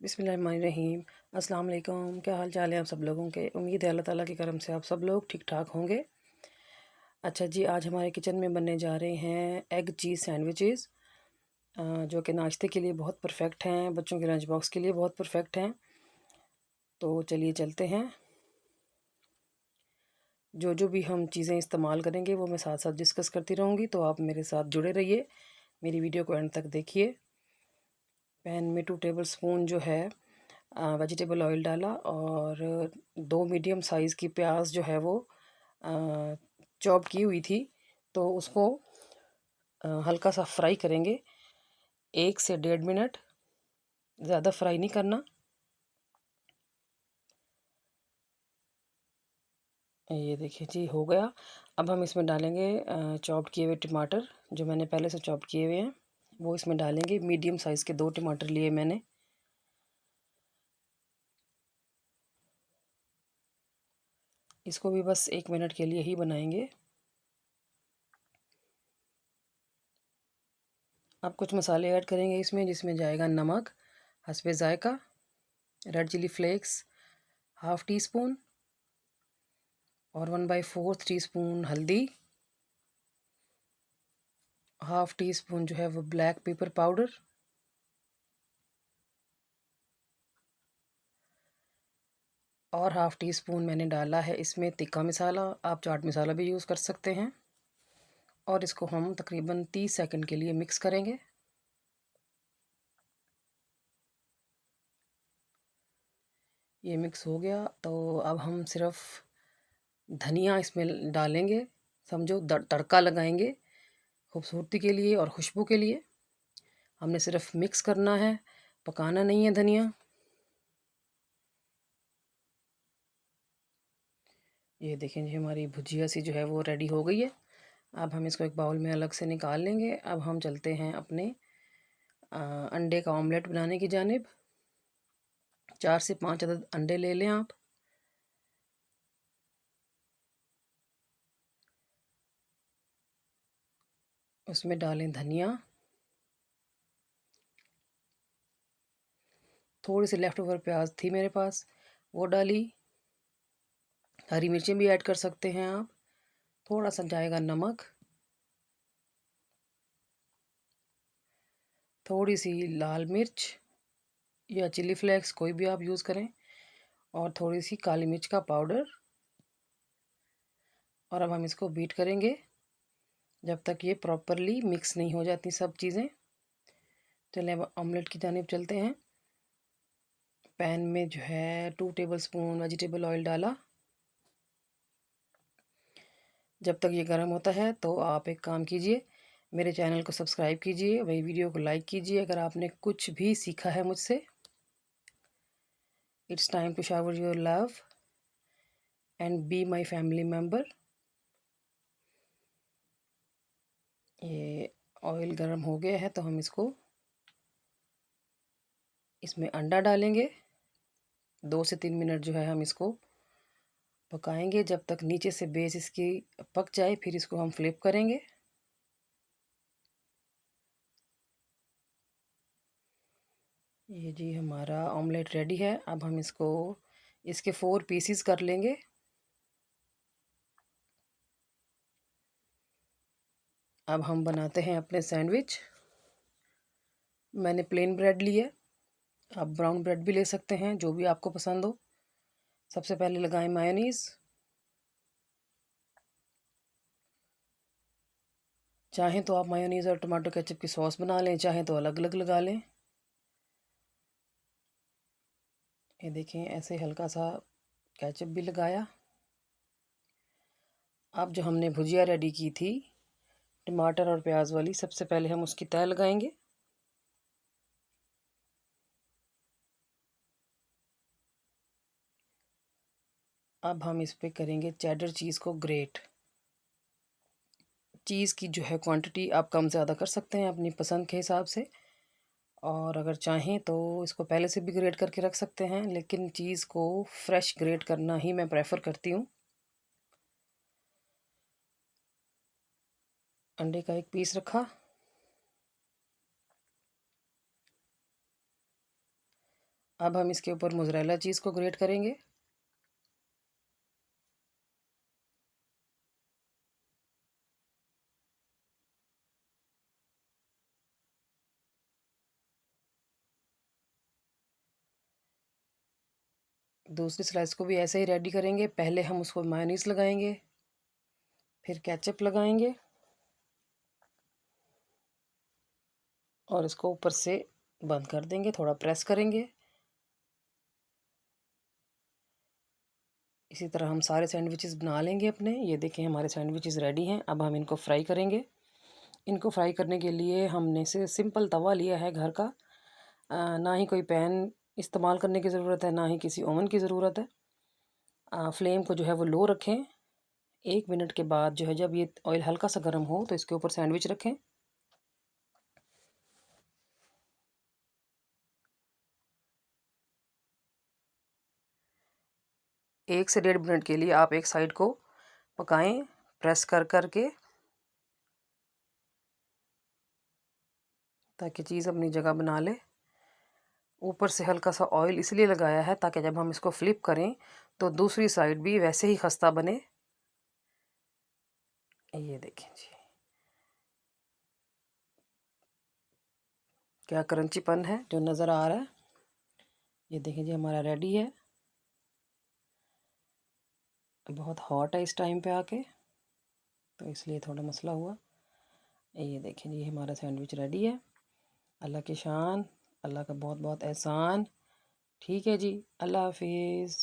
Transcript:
बिस्मिल्लाहिर्रहमानिर्रहीम। अस्सलाम वालेकुम। क्या हाल चाल है आप सब लोगों के। उम्मीद है अल्लाह ताला के करम से आप सब लोग ठीक ठाक होंगे। अच्छा जी, आज हमारे किचन में बनने जा रहे हैं एग चीज़ सैंडविचेस, जो कि नाश्ते के लिए बहुत परफेक्ट हैं, बच्चों के लंच बॉक्स के लिए बहुत परफेक्ट हैं। तो चलिए चलते हैं। जो जो भी हम चीज़ें इस्तेमाल करेंगे वो मैं साथ साथ डिस्कस करती रहूँगी, तो आप मेरे साथ जुड़े रहिए, मेरी वीडियो को एंड तक देखिए। पैन में 2 टेबल स्पून जो है वेजिटेबल ऑयल डाला, और 2 मीडियम साइज़ की प्याज जो है वो चॉप की हुई थी, तो उसको हल्का सा फ्राई करेंगे 1 से 1.5 मिनट। ज़्यादा फ्राई नहीं करना। ये देखिए जी, हो गया। अब हम इसमें डालेंगे चॉप किए हुए टमाटर, जो मैंने पहले से चॉप किए हुए हैं वो इसमें डालेंगे। मीडियम साइज़ के 2 टमाटर लिए मैंने। इसको भी बस 1 मिनट के लिए ही बनाएंगे। अब कुछ मसाले ऐड करेंगे इसमें, जिसमें जाएगा नमक हस्बे ज़ायका, red chilli flakes half teaspoon, और 1/4 टीस्पून हल्दी, हाफ़ टी स्पून जो है वो ब्लैक पेपर पाउडर, और हाफ़ टी स्पून मैंने डाला है इसमें तिक्का मसाला। आप चाट मसाला भी यूज़ कर सकते हैं। और इसको हम तकरीबन 30 सेकंड के लिए मिक्स करेंगे। ये मिक्स हो गया, तो अब हम सिर्फ धनिया इसमें डालेंगे, समझो तड़का लगाएंगे खूबसूरती के लिए और खुशबू के लिए। हमने सिर्फ मिक्स करना है, पकाना नहीं है धनिया। ये देखें जी, हमारी भुजिया सी जो है वो रेडी हो गई है। अब हम इसको एक बाउल में अलग से निकाल लेंगे। अब हम चलते हैं अपने अंडे का ऑमलेट बनाने की जानिब। 4 से 5 अदद अंडे ले लें आप। उसमें डालें धनिया, थोड़ी सी लेफ़्ट ओवर प्याज थी मेरे पास, वो डाली। हरी मिर्चें भी ऐड कर सकते हैं आप। थोड़ा सा जाएगा नमक, थोड़ी सी लाल मिर्च या चिली फ्लेक्स, कोई भी आप यूज़ करें, और थोड़ी सी काली मिर्च का पाउडर। और अब हम इसको बीट करेंगे जब तक ये प्रॉपरली मिक्स नहीं हो जाती सब चीज़ें। चलें अब ऑमलेट की जानिब चलते हैं। पैन में जो है 2 टेबल स्पून वेजिटेबल ऑयल डाला। जब तक ये गर्म होता है तो आप एक काम कीजिए, मेरे चैनल को सब्सक्राइब कीजिए, वही वीडियो को लाइक कीजिए अगर आपने कुछ भी सीखा है मुझसे। It's time to shower your love and be my family member. ये ऑयल गर्म हो गया है, तो हम इसमें अंडा डालेंगे। 2 से 3 मिनट जो है हम इसको पकाएंगे, जब तक नीचे से बेस इसकी पक जाए, फिर इसको हम फ्लिप करेंगे। ये जी हमारा ऑमलेट रेडी है। अब हम इसके 4 पीसीस कर लेंगे। अब हम बनाते हैं अपने सैंडविच। मैंने प्लेन ब्रेड ली है, आप ब्राउन ब्रेड भी ले सकते हैं, जो भी आपको पसंद हो। सबसे पहले लगाएं मायोनीज़। चाहें तो आप मायोनीज़ और टमाटो केचप की सॉस बना लें, चाहें तो अलग अलग लगा लें। ये देखें, ऐसे हल्का सा केचप भी लगाया। अब जो हमने भुजिया रेडी की थी टमाटर और प्याज वाली, सबसे पहले हम उसकी तह लगाएंगे। अब हम इस पे करेंगे चेडर चीज़ को ग्रेट। चीज़ की जो है क्वांटिटी आप कम ज़्यादा कर सकते हैं अपनी पसंद के हिसाब से, और अगर चाहें तो इसको पहले से भी ग्रेट करके रख सकते हैं, लेकिन चीज़ को फ्रेश ग्रेट करना ही मैं प्रेफर करती हूँ। अंडे का एक पीस रखा, अब हम इसके ऊपर मोज़रेला चीज़ को ग्रेट करेंगे। दूसरी स्लाइस को भी ऐसे ही रेडी करेंगे। पहले हम उसको मेयोनीज़ लगाएंगे, फिर केचप लगाएंगे और इसको ऊपर से बंद कर देंगे, थोड़ा प्रेस करेंगे। इसी तरह हम सारे सैंडविचेस बना लेंगे अपने। ये देखें हमारे सैंडविचेस रेडी हैं। अब हम इनको फ्राई करेंगे। इनको फ्राई करने के लिए हमने से सिंपल तवा लिया है घर का। ना ही कोई पैन इस्तेमाल करने की ज़रूरत है, ना ही किसी ओवन की ज़रूरत है। फ्लेम को जो है वो लो रखें। 1 मिनट के बाद जो है जब ये ऑयल हल्का सा गर्म हो तो इसके ऊपर सैंडविच रखें। एक से 1.5 मिनट के लिए आप एक साइड को पकाएं, प्रेस कर कर के, ताकि चीज़ अपनी जगह बना ले। ऊपर से हल्का सा ऑयल इसलिए लगाया है ताकि जब हम इसको फ्लिप करें तो दूसरी साइड भी वैसे ही खस्ता बने। ये देखें जी क्या क्रंचीपन है जो नज़र आ रहा है। ये देखें जी हमारा रेडी है। बहुत हॉट है इस टाइम पे आके, तो इसलिए थोड़ा मसला हुआ। ये देखें जी हमारा सैंडविच रेडी है। अल्लाह की शान, अल्लाह का बहुत बहुत एहसान। ठीक है जी, अल्लाह हाफिज़।